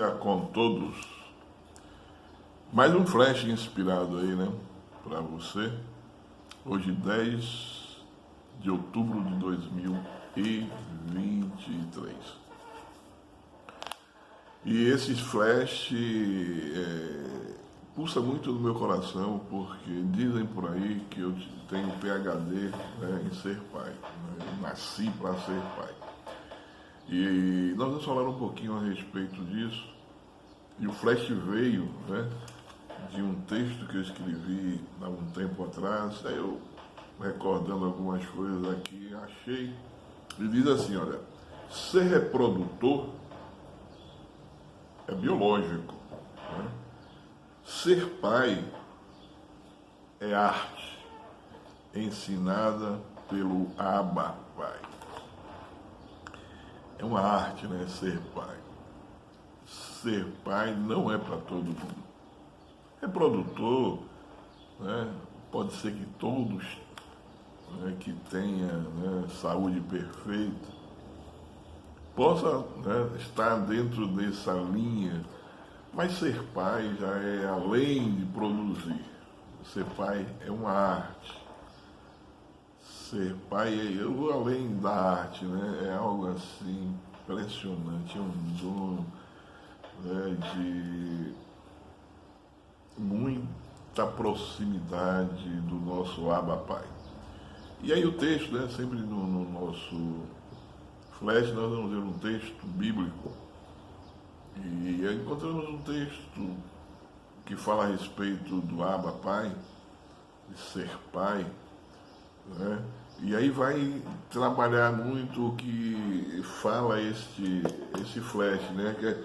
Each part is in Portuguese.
dia com todos. Mais um flash inspirado aí, né? Para você. Hoje, 10 de outubro de 2023. E esse flash pulsa muito no meu coração, porque dizem por aí que eu tenho PhD, né, em ser pai. Né? Eu nasci para ser pai. E nós vamos falar um pouquinho a respeito disso. E o flash veio, né, de um texto que eu escrevi há um tempo atrás. Aí eu, recordando algumas coisas aqui, achei. Ele diz assim, olha, ser reprodutor é biológico, né? Ser pai é arte, ensinada pelo Abba Pai. É uma arte, né? Ser pai. Ser pai não é para todo mundo. Reprodutor, né? Pode ser que todos, né, que tenha, né, saúde perfeita possa, né, estar dentro dessa linha, mas ser pai já é além de produzir. Ser pai é uma arte. Ser pai eu vou além da arte, né? É algo assim impressionante, é um dom, né, de muita proximidade do nosso Abba Pai. E aí o texto, né, sempre no nosso flash nós vamos ver um texto bíblico e aí encontramos um texto que fala a respeito do Abba Pai, de ser pai, né? E aí vai trabalhar muito o que fala esse flash, né? Que é,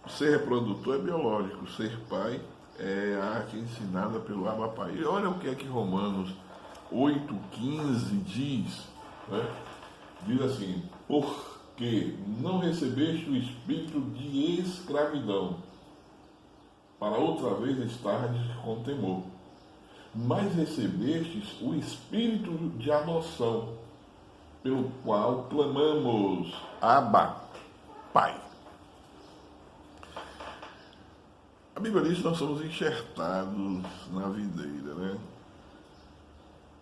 ser reprodutor é biológico, ser pai é a arte ensinada pelo Abba Pai. E olha o que é que Romanos 8,15 diz, né? Diz assim, porque não recebeste o espírito de escravidão, para outra vez estardes com temor, mas recebestes o espírito de adoção, pelo qual clamamos, Abba, Pai. A Bíblia diz que nós somos enxertados na videira, né?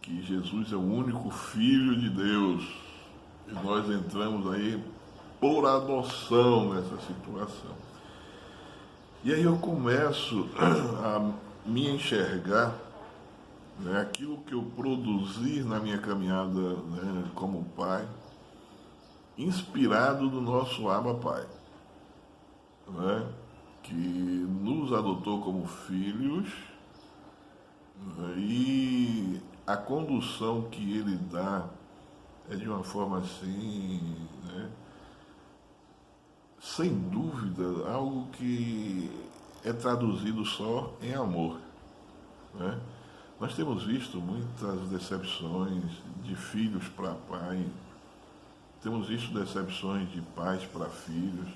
Que Jesus é o único Filho de Deus. E nós entramos aí por adoção nessa situação. E aí eu começo a me enxergar, né, aquilo que eu produzi na minha caminhada, né, como pai, inspirado do nosso Abba Pai, né, que nos adotou como filhos, né, e a condução que ele dá é de uma forma assim, né, sem dúvida, algo que é traduzido só em amor, né? Nós temos visto muitas decepções de filhos para pai, temos visto decepções de pais para filhos,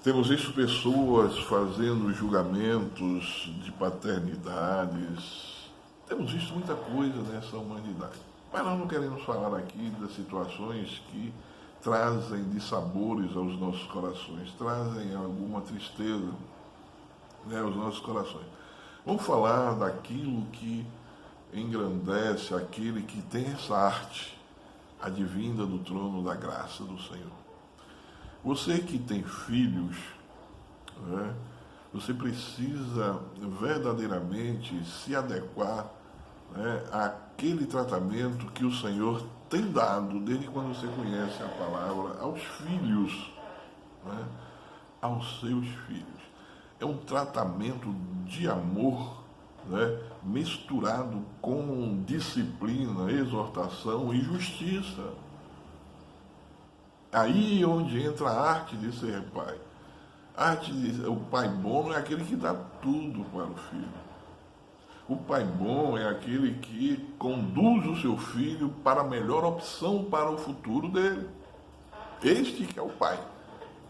temos visto pessoas fazendo julgamentos de paternidades, temos visto muita coisa nessa humanidade. Mas nós não queremos falar aqui das situações que trazem dissabores aos nossos corações, trazem alguma tristeza, né, aos nossos corações. Vamos falar daquilo que engrandece aquele que tem essa arte, advinda do trono da graça do Senhor. Você que tem filhos, né, você precisa verdadeiramente se adequar, né, àquele tratamento que o Senhor tem dado, desde quando você conhece a palavra, aos filhos, né, aos seus filhos. É um tratamento de amor, né, misturado com disciplina, exortação e justiça. Aí é onde entra a arte de ser pai. O pai bom não é aquele que dá tudo para o filho. O pai bom é aquele que conduz o seu filho para a melhor opção para o futuro dele. Este que é o pai.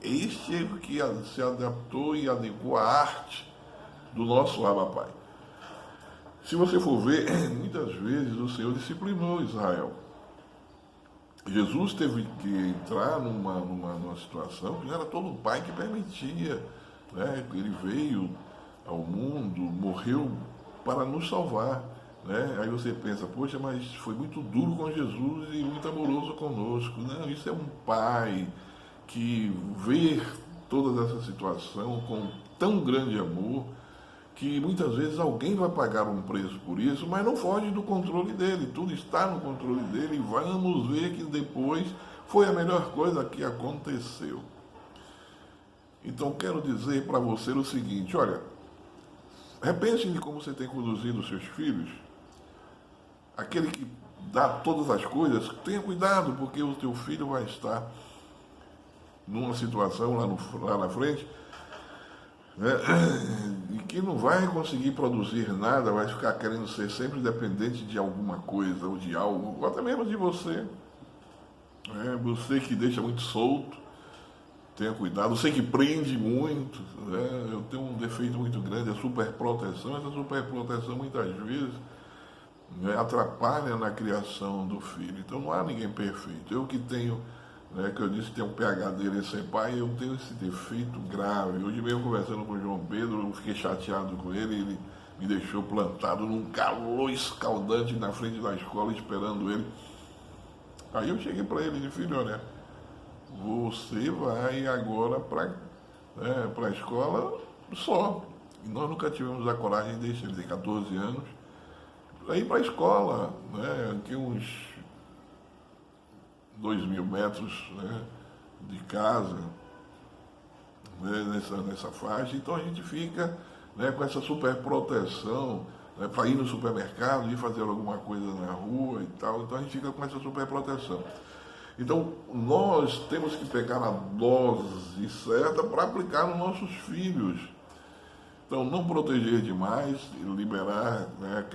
Este é o que se adaptou e adequou à arte do nosso Abba Pai. Se você for ver, muitas vezes o Senhor disciplinou Israel. Jesus teve que entrar numa situação que não era todo pai que permitia. Né? Ele veio ao mundo, morreu para nos salvar. Né? Aí você pensa, poxa, mas foi muito duro com Jesus e muito amoroso conosco. Não, isso é um pai que vê toda essa situação com tão grande amor que muitas vezes alguém vai pagar um preço por isso, mas não foge do controle dele, tudo está no controle dele e vamos ver que depois foi a melhor coisa que aconteceu. Então quero dizer para você o seguinte, olha, repense em como você tem conduzido os seus filhos, aquele que dá todas as coisas, tenha cuidado, porque o teu filho vai estar numa situação lá na frente, né, e que não vai conseguir produzir nada, vai ficar querendo ser sempre dependente de alguma coisa ou de algo, ou até mesmo de você. Você que deixa muito solto, tenha cuidado. Você que prende muito, né, eu tenho um defeito muito grande, a superproteção. Essa superproteção muitas vezes, né, atrapalha na criação do filho. Então não há ninguém perfeito. Eu que tenho, né, que eu disse que tem um PhD em ser pai, eu tenho esse defeito grave. Hoje mesmo conversando com o João Pedro, eu fiquei chateado com ele me deixou plantado num calor escaldante na frente da escola esperando ele. Aí eu cheguei para ele e disse, filho, olha, você vai agora para a escola só. E nós nunca tivemos a coragem de deixar ele, tem 14 anos, para ir para a escola, né, aqui uns 2.000 metros, né, de casa, né, nessa faixa. Então a gente fica, né, com essa super proteção, né, para ir no supermercado, ir fazer alguma coisa na rua e tal. Então a gente fica com essa super proteção. Então nós temos que pegar a dose certa para aplicar nos nossos filhos. Então, não proteger demais, liberar, né,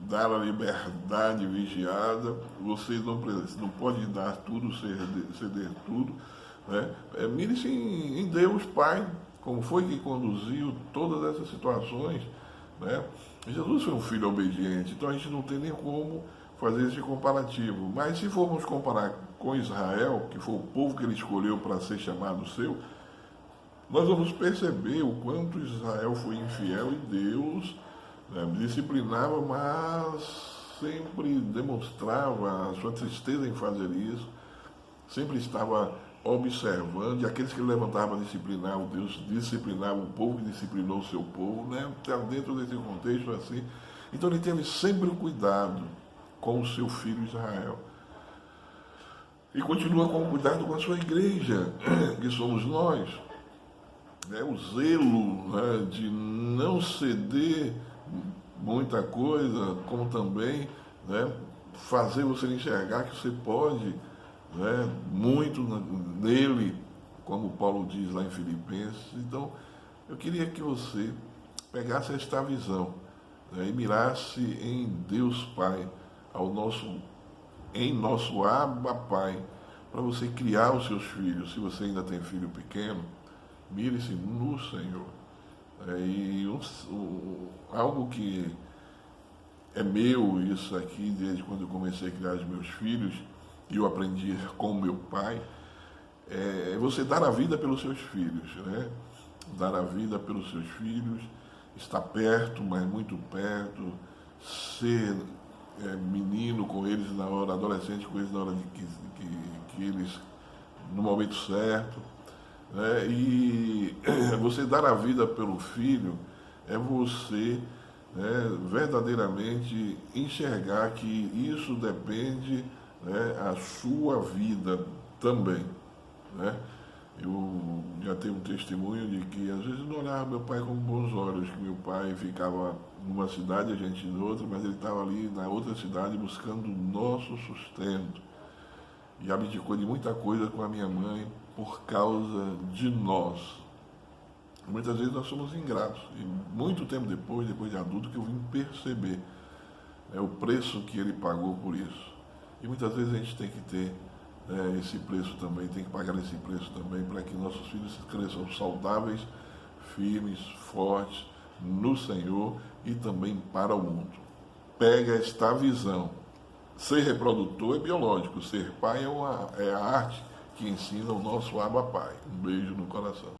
dar a liberdade vigiada. Você não pode dar tudo, ceder tudo. Né? Mire-se em Deus Pai, como foi que conduziu todas essas situações. Né? Jesus foi um filho obediente, então a gente não tem nem como fazer esse comparativo. Mas se formos comparar com Israel, que foi o povo que ele escolheu para ser chamado seu, nós vamos perceber o quanto Israel foi infiel e Deus, né, disciplinava, mas sempre demonstrava a sua tristeza em fazer isso, sempre estava observando, e aqueles que levantavam para disciplinar o Deus, disciplinava o povo que disciplinou o seu povo, né, dentro desse contexto assim. Então ele teve sempre o cuidado com o seu filho Israel. E continua com o cuidado com a sua igreja, que somos nós. O zelo, né, de não ceder muita coisa, como também, né, fazer você enxergar que você pode, né, muito nele, como Paulo diz lá em Filipenses. Então, eu queria que você pegasse esta visão, né, e mirasse em Deus Pai, em nosso Abba Pai, para você criar os seus filhos. Se você ainda tem filho pequeno, mire-se no Senhor. Algo que é meu, isso aqui, desde quando eu comecei a criar os meus filhos, e eu aprendi com meu pai, é você dar a vida pelos seus filhos, né? Dar a vida pelos seus filhos, estar perto, mas muito perto, ser menino com eles na hora, adolescente com eles na hora que eles, no momento certo. E você dar a vida pelo filho é você, né, verdadeiramente enxergar que isso depende, né, a sua vida também. Né? Eu já tenho um testemunho de que às vezes não olhava meu pai com bons olhos, que meu pai ficava numa cidade, a gente em outra, mas ele estava ali na outra cidade buscando o nosso sustento. E abdicou de muita coisa com a minha mãe por causa de nós. Muitas vezes nós somos ingratos. E muito tempo depois de adulto, que eu vim perceber, né, o preço que ele pagou por isso. E muitas vezes a gente tem que ter, esse preço também, tem que pagar esse preço também, para que nossos filhos cresçam saudáveis, firmes, fortes no Senhor e também para o mundo. Pega esta visão, ser reprodutor é biológico, ser pai é a arte que ensina o nosso Abba Pai. Um beijo no coração.